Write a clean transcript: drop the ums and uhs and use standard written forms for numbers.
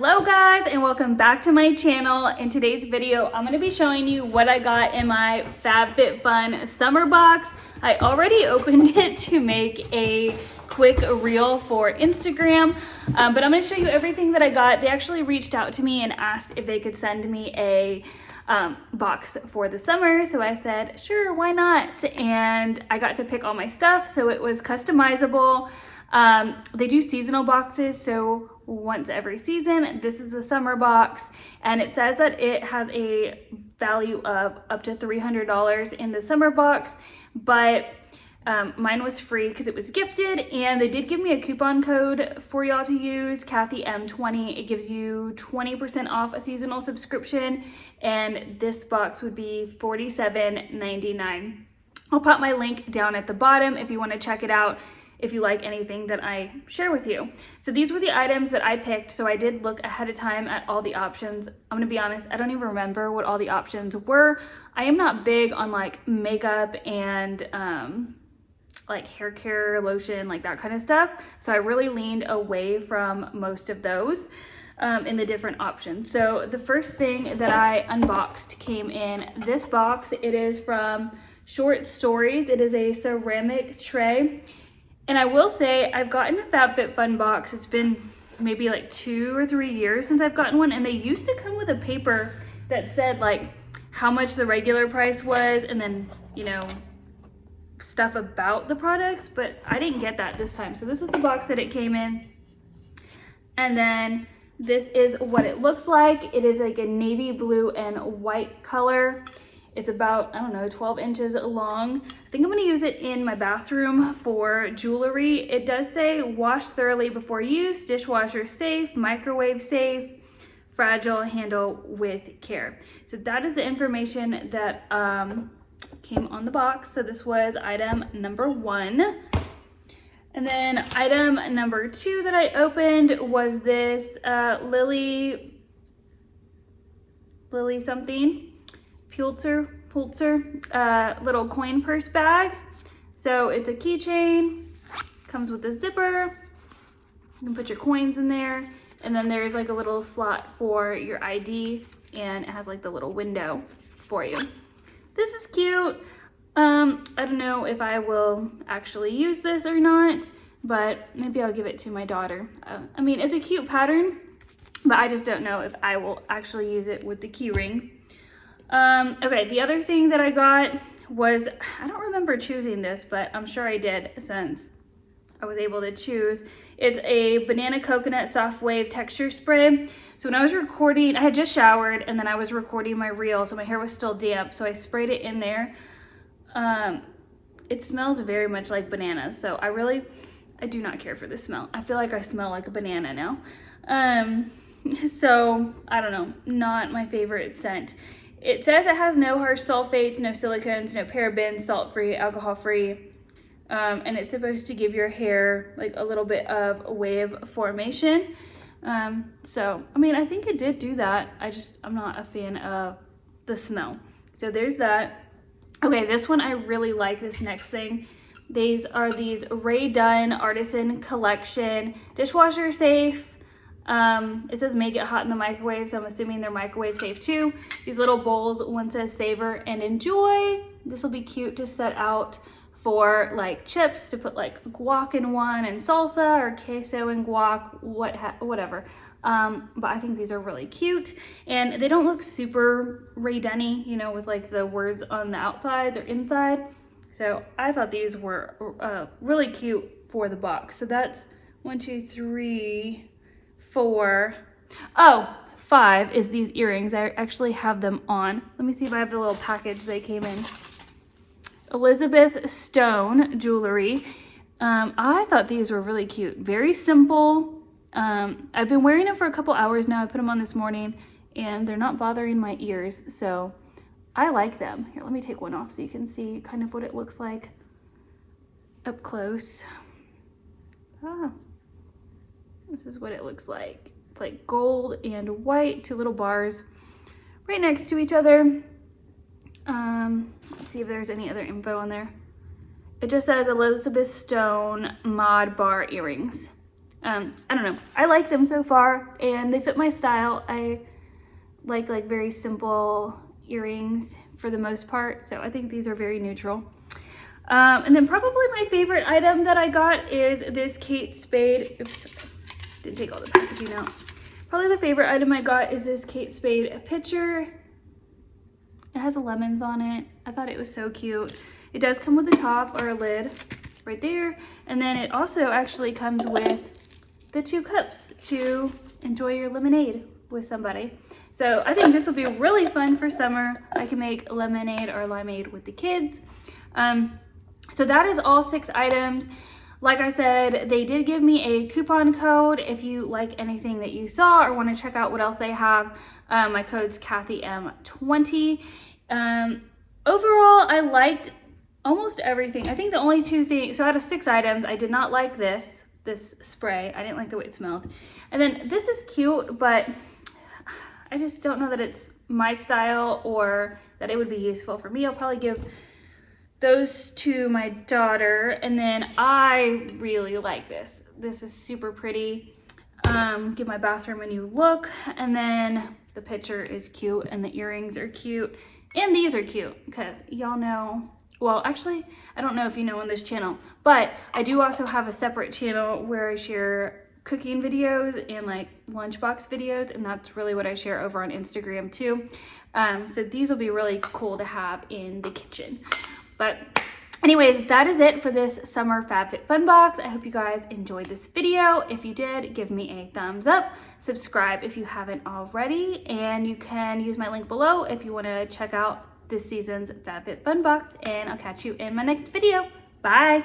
Hello guys, and welcome back to my channel. In today's video, I'm going to be showing you what I got in my FabFitFun summer box. I already opened it to make a quick reel for Instagram, but I'm going to show you everything that I got. They actually reached out to me and asked if they could send me a box for the summer, so I said sure, why not, and I got to pick all my stuff, so it was customizable. They do seasonal boxes, so once every season. This is the summer box, and it says that it has a value of up to $300 in the summer box, but mine was free because it was gifted, and they did give me a coupon code for y'all to use, Kathy M20. It gives you 20% off a seasonal subscription, and this box would be $47.99. I'll pop my link down at the bottom if you want to check it out, if you like anything that I share with you. So these were the items that I picked. So I did look ahead of time at all the options. I'm gonna be honest, I don't even remember what all the options were. I am not big on like makeup and like hair care, lotion, like that kind of stuff. So I really leaned away from most of those in the different options. So the first thing that I unboxed came in this box. It is from Schertz Stories. It is a ceramic tray. And I will say, I've gotten a FabFitFun box. It's been maybe like 2 or 3 years since I've gotten one. And they used to come with a paper that said like how much the regular price was and then, you know, stuff about the products. But I didn't get that this time. So this is the box that it came in. And then this is what it looks like. It is like a navy blue and white color. It's about, I don't know, 12 inches long. I think I'm gonna use it in my bathroom for jewelry. It does say wash thoroughly before use, dishwasher safe, microwave safe, fragile, handle with care. So that is the information that came on the box. So this was item number 1. And then item number 2 that I opened was this Lily something. Pulitzer little coin purse bag. So it's a keychain, comes with a zipper. You can put your coins in there, and then there's like a little slot for your ID, and it has like the little window for you. This is cute. I don't know if I will actually use this or not, but maybe I'll give it to my daughter. I mean, it's a cute pattern, but I just don't know if I will actually use it with the key ring. Okay, the other thing that I got was, I don't remember choosing this, but I'm sure I did since I was able to choose. It's a banana coconut soft wave texture spray. So when I was recording, I had just showered and then I was recording my reel, so my hair was still damp, so I sprayed it in there. It smells very much like bananas, so I do not care for the smell. I feel like I smell like a banana now. So I don't know, not my favorite scent. It says it has no harsh sulfates, no silicones, no parabens, salt-free, alcohol-free, and it's supposed to give your hair like a little bit of wave formation. So, I mean, I think it did do that. I'm not a fan of the smell. So there's that. Okay, this one I really like, this next thing. These are these Ray Dunn Artisan Collection dishwasher safe. It says make it hot in the microwave, so I'm assuming they're microwave safe too. These little bowls, one says savor and enjoy. This will be cute to set out for like chips, to put like guac in one and salsa, or queso and guac, whatever. But I think these are really cute, and they don't look super Ray Dunny, you know, with like the words on the outside or inside. So I thought these were really cute for the box. So that's 1, 2, 3, 4. Oh, 5 is these earrings. I actually have them on. Let me see if I have the little package they came in. Elizabeth Stone jewelry. I thought these were really cute. Very simple. I've been wearing them for a couple hours now. I put them on this morning and they're not bothering my ears, so I like them. Here, let me take one off so you can see kind of what it looks like up close. This is what it looks like. It's like gold and white, 2 little bars right next to each other. Let's see if there's any other info on there. It just says Elizabeth Stone Mod Bar Earrings. I don't know. I like them so far, and they fit my style. I like very simple earrings for the most part, so I think these are very neutral. And then probably my favorite item that I got is this Kate Spade. Oops, didn't take all the packaging out. Probably the favorite item I got is this Kate Spade pitcher. It has lemons on it. I thought it was so cute. It does come with a top or a lid right there. And then it also actually comes with the 2 cups to enjoy your lemonade with somebody. So I think this will be really fun for summer. I can make lemonade or limeade with the kids. So that is all 6 items. Like I said, they did give me a coupon code if you like anything that you saw or want to check out what else they have. My code's KathyM20. Overall, I liked almost everything. I think the only 2 things, so out of 6 items, I did not like this spray. I didn't like the way it smelled. And then this is cute, but I just don't know that it's my style or that it would be useful for me. I'll probably give those to my daughter. And then I really like this. This is super pretty. Give my bathroom a new look. And then the picture is cute and the earrings are cute. And these are cute because y'all know, well, actually, I don't know if you know on this channel, but I do also have a separate channel where I share cooking videos and like lunchbox videos, and that's really what I share over on Instagram too. So these will be really cool to have in the kitchen. But anyways, that is it for this summer FabFitFun box. I hope you guys enjoyed this video. If you did, give me a thumbs up. Subscribe if you haven't already. And you can use my link below if you want to check out this season's FabFitFun box. And I'll catch you in my next video. Bye.